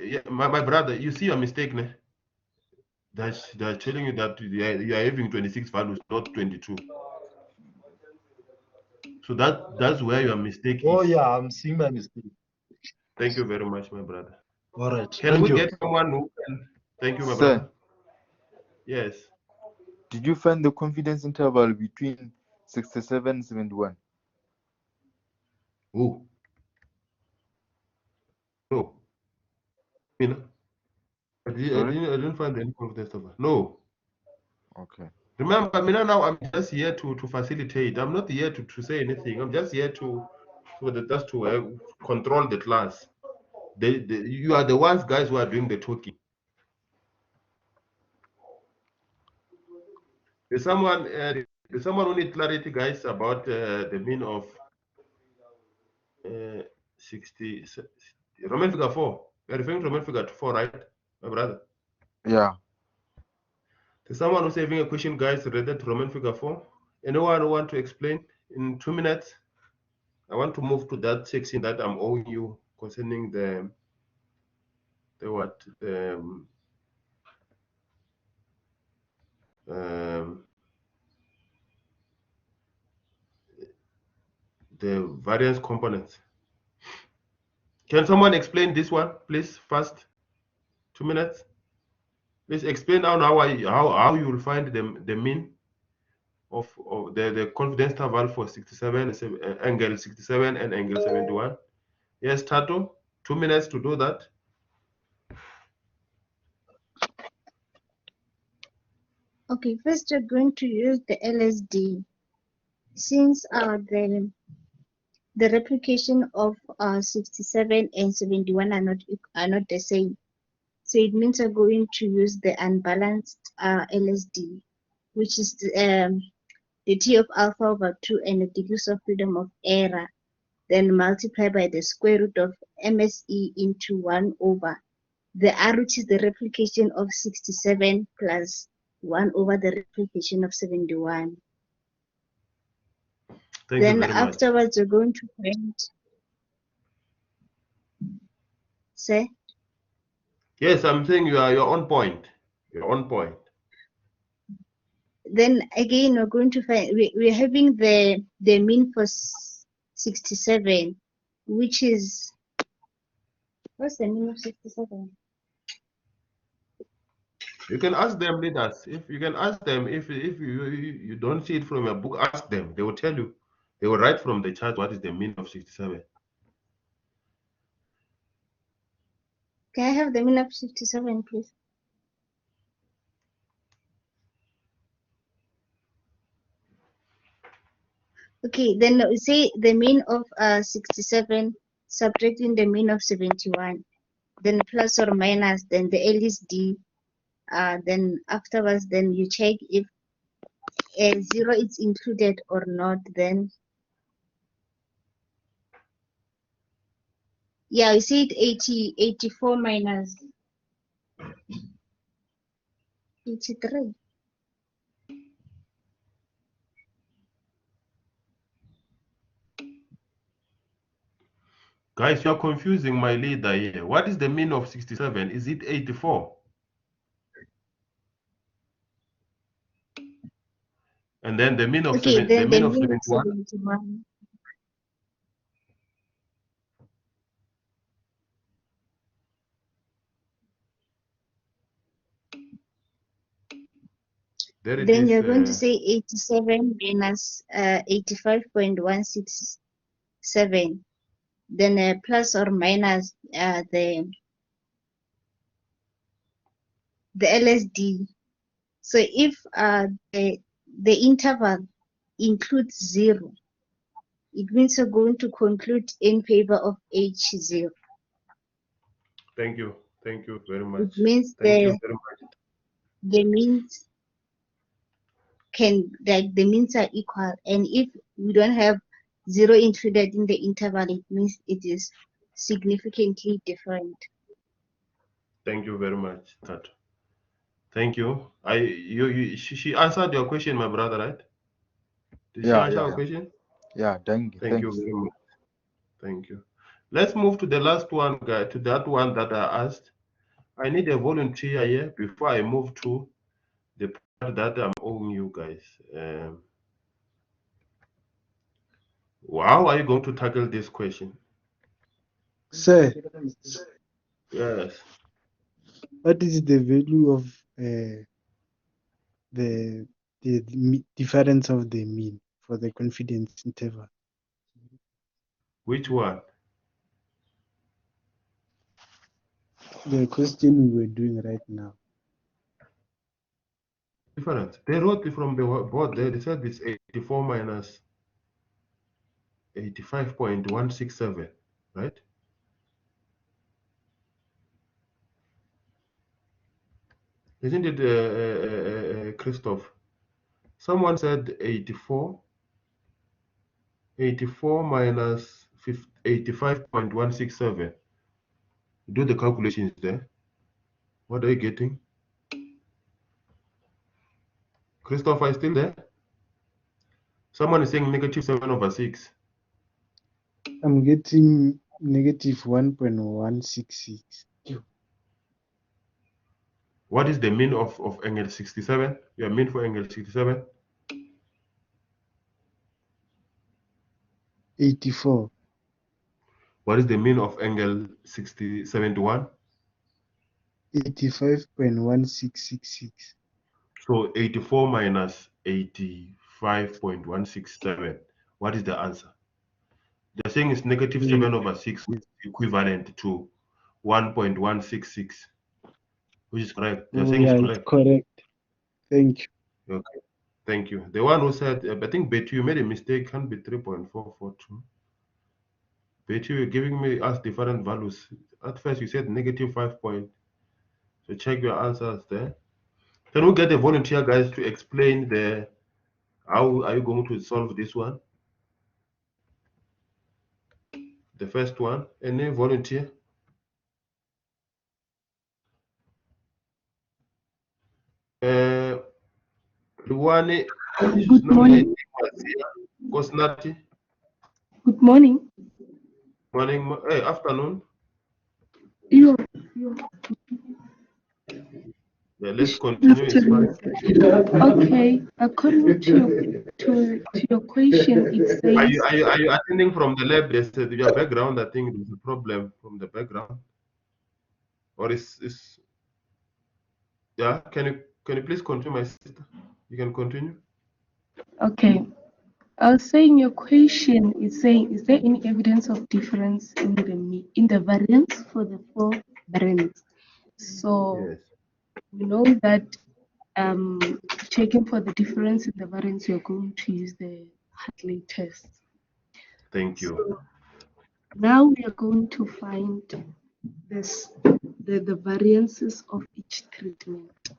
Yeah, my brother, you see your mistake, ne? They're telling you that you are having 26 values, not 22. So that's where your mistake is. Oh yeah, I'm seeing my mistake. Thank you very much, my brother. All right. Can Thank we you. get someone who can? Thank you, my Sir, brother. Yes. did you find the confidence interval between 67 and 71? Who? No. You know, I Sorry? didn't find any confidence interval. No. Okay. Remember, now I'm just here to facilitate. I'm not here to say anything. I'm just here to control the class. You are the ones, guys, who are doing the talking. There's someone who need clarity, guys, about the mean of 60 Roman figure 4. You're referring to Roman figure 4, right, my brother? Yeah. There's someone who's having a question, guys, related to Roman figure 4. Anyone who want to explain in 2 minutes? I want to move to that section that I'm owing you concerning the variance components. Can someone explain this one, please, fast? 2 minutes. Please explain now how you will find the mean of the confidence interval for 67 angle 67 and angle 71. Yes, Tato, 2 minutes to do that. Okay, first we're going to use the LSD since the replication of 67 and 71 are not the same. So it means we're going to use the unbalanced LSD, which is the T of alpha over 2 and the degrees of freedom of error, then multiply by the square root of MSE into 1 over the R, which is the replication of 67 plus 1 over the replication of 71. Thank Then you very much. afterwards, we're going to find, say? Yes, I'm saying you're on point. You're on point. Then again, we're going to find, we're having the mean for 67, which is, what's the mean of 67? You can ask them, leaders. If you can ask them, if you don't see it from a book, ask them. They will tell you. They will write from the chart what is the mean of 67. Can I have the mean of 67, please? Okay, then we say the mean of 67 subtracting the mean of 71, then plus or minus, then the LSD, then afterwards, then you check if 0 is included or not, then yeah, you see it 84 minus 83. Guys, you are confusing my leader here. What is the mean of 67? Is it 84? And then the mean of Okay, the then the mean of mean is 71? 71. There it Then is. you're going to say 87 minus 85.167. Then plus or minus the LSD. So if the interval includes 0, it means you're going to conclude in favor of H0. Thank you. Thank you very much. It means Thank you very much. the means the means are equal, and if we don't have 0 included in the interval, it means it is significantly different. Thank you very much, Tato. Thank you. She answered your question, my brother, right? Did she answer your question? Yeah, thank you. Thank you very much. Thank you. Let's move to the last one, guy, to that one that I asked. I need a volunteer here before I move to the part that I'm owing you guys. How are you going to tackle this question? Sir, Yes. what is the value of the difference of the mean for the confidence interval? Which one? The question we were doing right now. Difference. They wrote it from the board there. They said it's 84 minus 85.167, right? Isn't it, Christoph? Someone said 84 minus 85.167. Do the calculations there. What are you getting? Christoph, are you still there? Someone is saying negative 7/6. I'm getting negative 1.166. What is the mean of angle 67? Your mean for angle 67? 84. What is the mean of angle 71? 85.1666. So 84 minus 85.167. What is the answer? They're saying it's negative 7/6, which is equivalent to 1.166, which is correct. They're saying Yeah, it's it's correct. correct. Thank you. Okay, thank you. The one who said, I think Betty, you made a mistake, can't be 3.442. Betty, you're giving me us different values. At first you said negative 5 point. So check your answers there. Can we get a volunteer, guys, to explain how are you going to solve this one? The first one, any volunteer? Luwane, Good morning. Kosnati, Good morning. morning, afternoon. You. Yeah, let's continue. It's fine. Okay. According to your question, it Are says. you attending from the lab? There's your background. I think there's a problem from the background. Or is yeah? Can you please continue, my sister? You can continue. Okay. I was saying your question is saying, is there any evidence of difference in the variance for the 4 variants? So Yes. we know that checking for the difference in the variance, you're going to use the Hartley test. Thank you. So now we are going to find the variances of each treatment.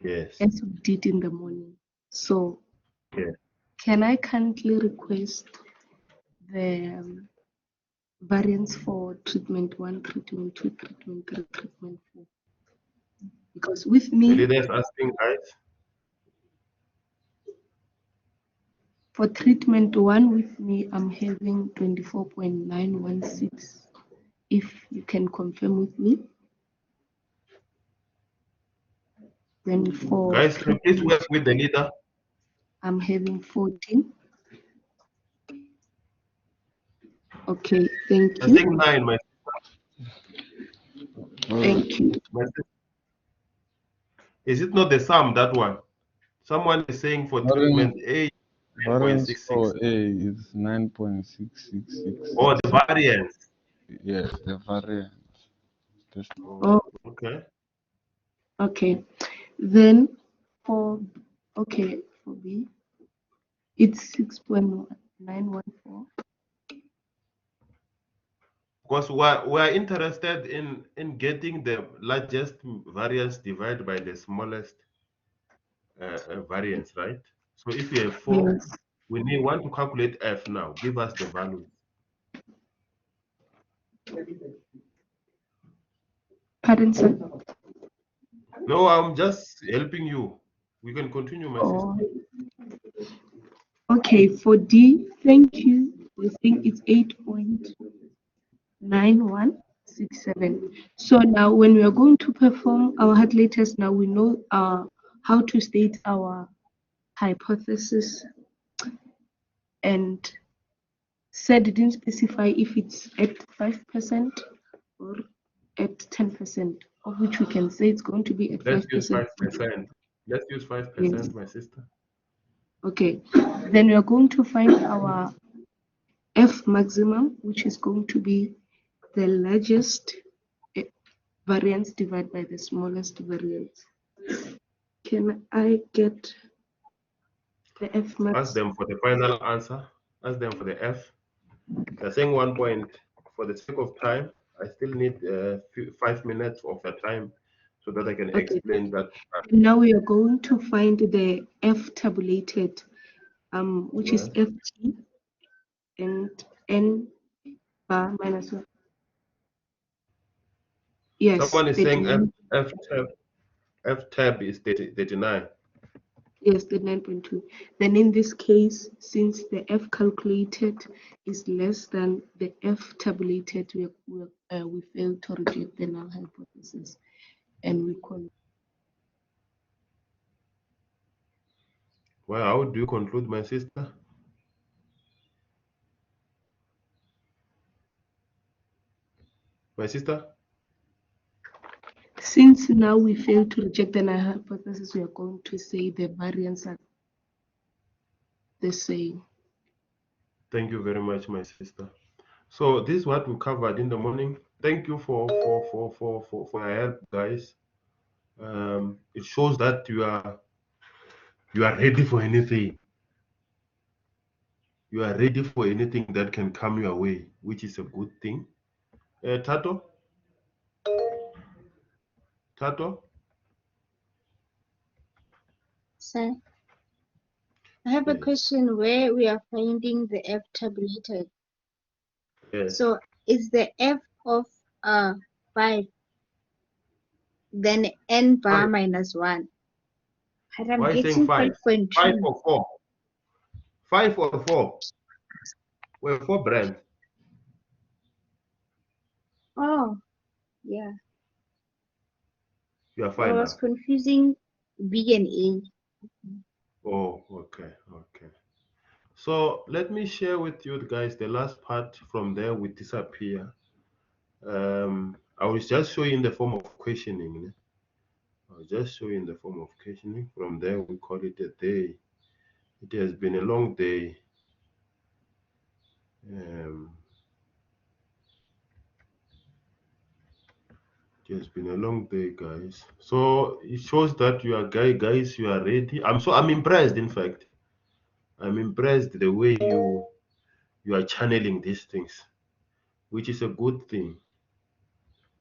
Yes. As we did in the morning. So Yes. can I kindly request the variance for treatment 1, treatment 2, treatment 3, treatment 4? Because with The me, leader is asking, guys. for treatment 1 with me, I'm having 24.916. If you can confirm with me. Then for Guys, can you please work with the leader? I'm having 14. Okay, thank I you. think 9, my Thank you. sister. Is it not the sum, that one? Someone is saying for treatment A, Variance 9.66. for A is 9.6666. Oh, the variance. Yes, the variance. Oh, Okay. okay. Then for for B, it's 6.914. Because we're interested in getting the largest variance divided by the smallest variance, right? So if you have 4, Yes. we want to calculate F now. Give us the value. Pardon, sir? No, I'm just helping you. We can continue, my sister. Oh, okay, for D, thank you. We think it's 8.9167. So now when we are going to perform our Hartley test, now we know how to state our hypothesis, and said didn't specify if it's at 5% or at 10%, of which we can say it's going to be at Let's use 5%. 5%. Let's use 5%, Yes. my sister. Okay, then we are going to find our F maximum, which is going to be the largest variance divided by the smallest variance. Can I get the F max? Ask them for the final answer. Ask them for the F. They're saying 1 point. For the sake of time, I still need 5 minutes of your time so that I can Okay. explain that. Now we are going to find the F tabulated, which is Yes. Ft and N bar minus 1. Yes, Someone is saying 39. F tab is 39. Yes, the 9.2. Then in this case, since the F calculated is less than the F tabulated, we fail to reject the null hypothesis, and we call. Well, how do you conclude, my sister? My sister? Since now we fail to reject the null hypothesis, we are going to say the variance are the same. Thank you very much, my sister. So this is what we covered in the morning. Thank you for your help, guys. It shows that you are ready for anything. You are ready for anything that can come your way, which is a good thing. Tato? Sir, I have a Yes. question where we are finding the F tabulated. Yes. So is the F of 5 then N bar minus 1? But I'm Why saying getting 5? 5 5.2. or 4? 5 or 4? Well, 4 brands. Oh, yeah. You are So I fine was now. confusing B and A. Oh, okay. So let me share with you guys the last part. From there we disappear. I will just show you in the form of questioning. I'll just show you in the form of questioning. From there we call it a day. It has been a long day. It has been a long day, guys. So it shows that you are guys, you are ready. I'm impressed, in fact. I'm impressed the way you are channeling these things, which is a good thing.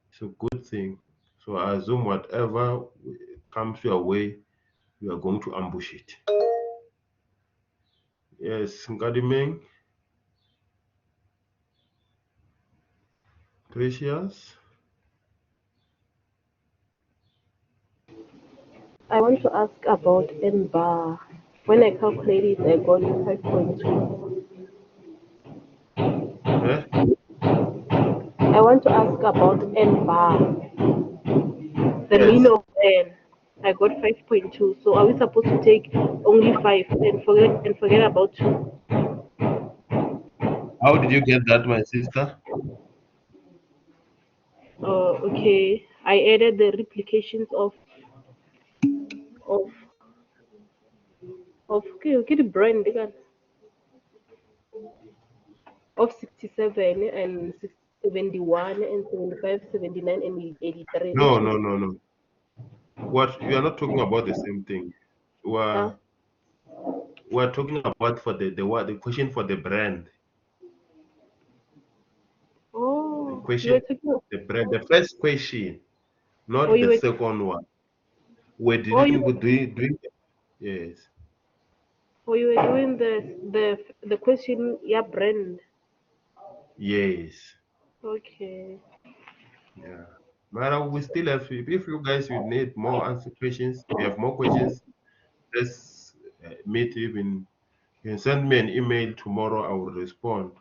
It's a good thing. So I assume whatever comes your way, you are going to ambush it. Yes, Ngadimeng, Precious. I want to ask about N bar. When I calculate it, I got 5.2. Eh? I want to ask about N bar. The mean Yes. of N. I got 5.2. So are we supposed to take only 5 and forget about 2? How did you get that, my sister? Okay. I added the replications of okay, the brand again of 67 and 71 and 75, 79 and 83, No, which no, is no, no. What you are not talking about the same thing. uh, We're talking about for the question for the brand. The oh, you question, were talking. the brand, the first question, Oh, not you the were. second one. We're Oh, you. dealing with doing yes, Oh, you were doing the question. Yeah, brand. yes, Okay. yeah. But we still have, if you guys will need more answer questions, if you have more questions, let's meet even. You can send me an email tomorrow. I will respond.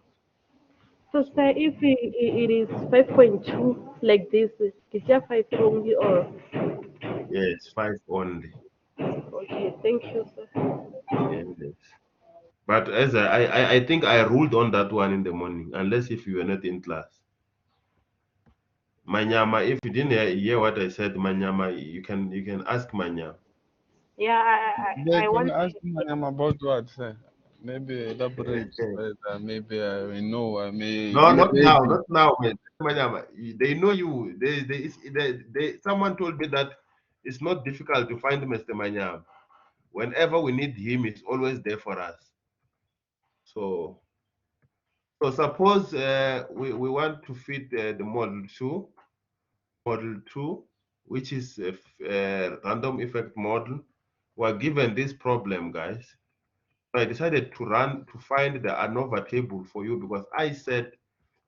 So, sir, if it is 5.2 like this, is there 5 only or? Yes, five only. Okay, thank you, sir. Yes, yes. But as I think I ruled on that one in the morning, unless if you were not in class. Manyama, if you didn't hear what I said, Manyama, you can ask Manyama. Yeah, They I can want. ask me about what, sir. Maybe elaborate further. Maybe I will know. I may No, be not now, ready. not now, man. Manyama, they know you. Someone told me that it's not difficult to find Mr. Manyama. Whenever we need him, he's always there for us. So, so suppose we want to fit the model two, which is a random effect model. We're given this problem, guys. So I decided to find the ANOVA table for you because I said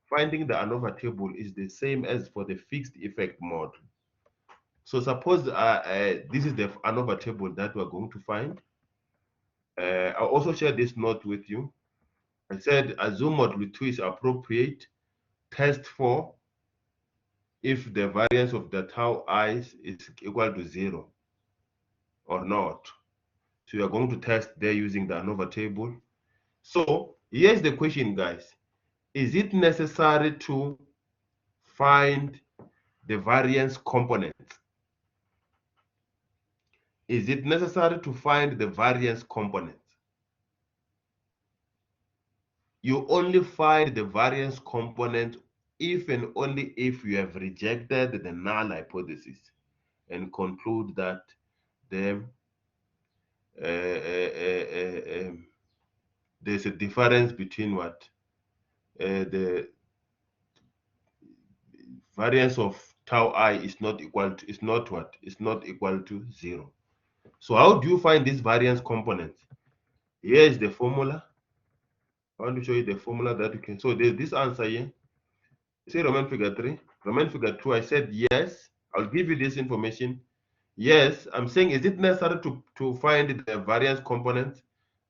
finding the ANOVA table is the same as for the fixed effect model. So suppose this is the ANOVA table that we're going to find. I'll also share this note with you. I said assume model 2 is appropriate. Test for if the variance of the tau i's is equal to 0 or not. So you're going to test there using the ANOVA table. So here's the question, guys. Is it necessary to find the variance components? Is it necessary to find the variance components? You only find the variance component if and only if you have rejected the null hypothesis and conclude that the, there's a difference between what the variance of tau I is not equal to, is not what, is not equal to 0. So how do you find this variance component? Here is the formula. I want to show you the formula that you can. So there's this answer here. See Roman figure 3, Roman figure 2. I said yes. I'll give you this information. Yes, I'm saying, is it necessary to find the variance component?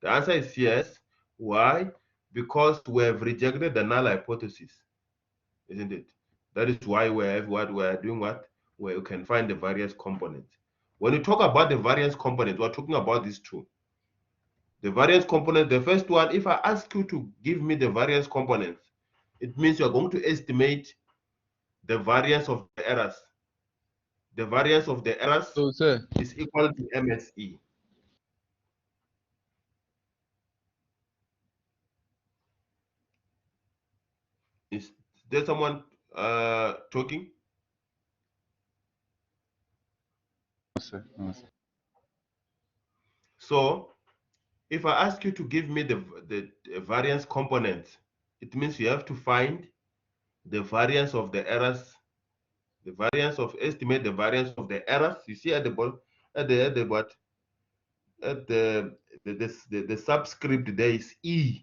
The answer is yes. Why? Because we have rejected the null hypothesis, isn't it? That is why we have what we are doing, what where you can find the variance component. When we talk about the variance component, we're talking about these two. The variance component, the first one, if I ask you to give me the variance components, it means you're going to estimate the variance of the errors. The variance of the errors So, sir, is equal to MSE. Is there someone talking? no, sir, no, sir. So if I ask you to give me the variance component, it means you have to find the variance of the errors, the variance of, estimate the variance of the errors. You see at the bottom, at the what, at the subscript there is E.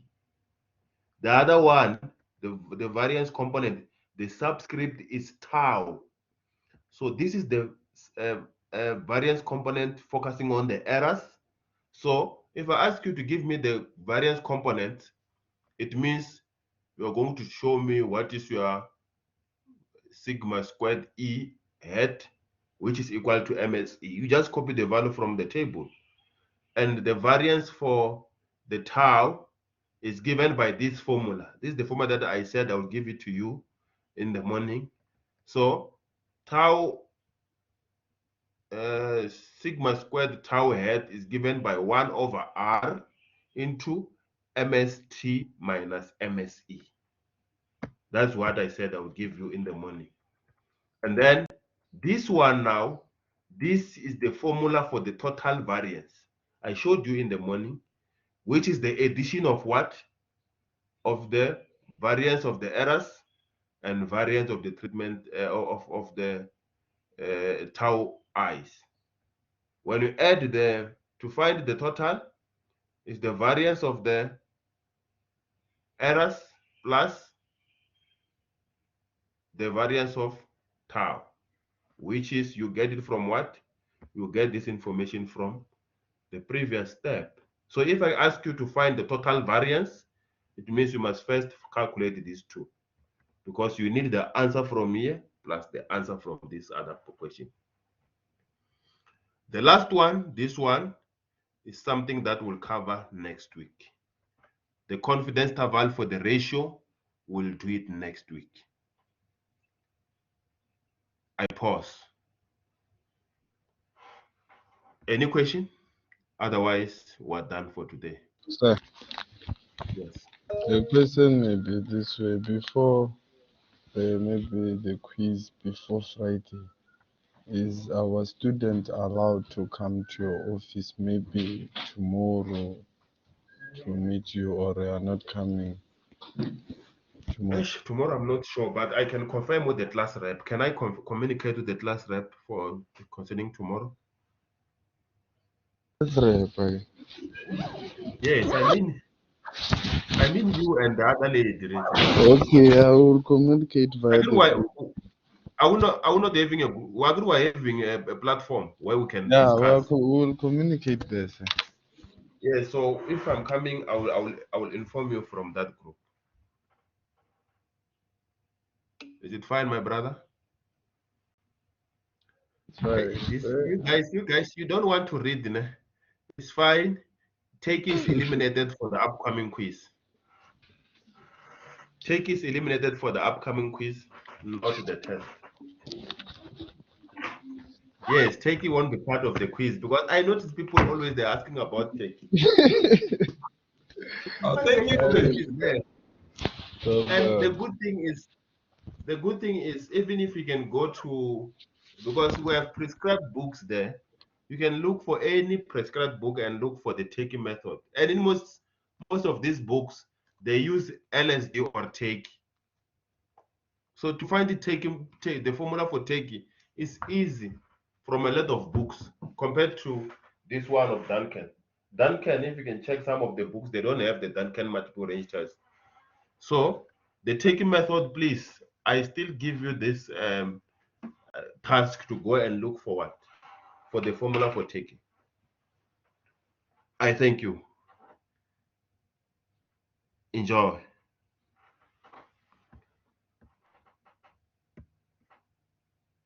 The other one, the variance component, the subscript is tau. So this is the variance component focusing on the errors. So if I ask you to give me the variance component, it means you're going to show me what is your sigma squared E hat, which is equal to MSE. You just copy the value from the table. And the variance for the tau is given by this formula. This is the formula that I said I will give it to you in the morning. So tau sigma squared tau hat is given by 1 over R into MST minus MSE. That's what I said I will give you in the morning. And then this one now, this is the formula for the total variance. I showed you in the morning, which is the addition of what? Of the variance of the errors and variance of the treatment of the tau i's. When you add to find the total, is the variance of the errors plus the variance of tau, which is you get it from what? You get this information from the previous step. So if I ask you to find the total variance, it means you must first calculate these two, because you need the answer from here plus the answer from this other question. The last one, this one, is something that we'll cover next week. The confidence interval for the ratio, we'll do it next week. I pause. Any question? Otherwise, we're done for today. Sir, Yes. the question may be this way: before maybe the quiz before Friday, is our student allowed to come to your office maybe tomorrow to meet you, or they are not coming tomorrow? Tomorrow I'm not sure, but I can confirm with the class rep. Can I communicate with the class rep for concerning tomorrow? Class rep, Yes, I mean you and the other lady. okay, I will communicate via the. I will not having a platform where we can Yeah, discuss. we will communicate there, sir. Yeah, so if I'm coming, I will inform you from that group. Is it fine, my brother? Sorry. You guys, you don't want to read, né? It's fine. Take is eliminated for the upcoming quiz. Take is eliminated for the upcoming quiz, not the test. Yes, Takey won't be part of the quiz because I notice people always they're asking about Takey. Thank you is there. And the good thing is even if you can go to, because we have prescribed books there, you can look for any prescribed book and look for the Takey method. And in most of these books, they use LSD or Takey. So to find the formula for Takey is easy from a lot of books compared to this one of Duncan. Duncan, if you can check some of the books, they don't have the Duncan multiple range test. So the Takey method, please, I still give you this task to go and look for what? For the formula for Takey. I thank you. Enjoy.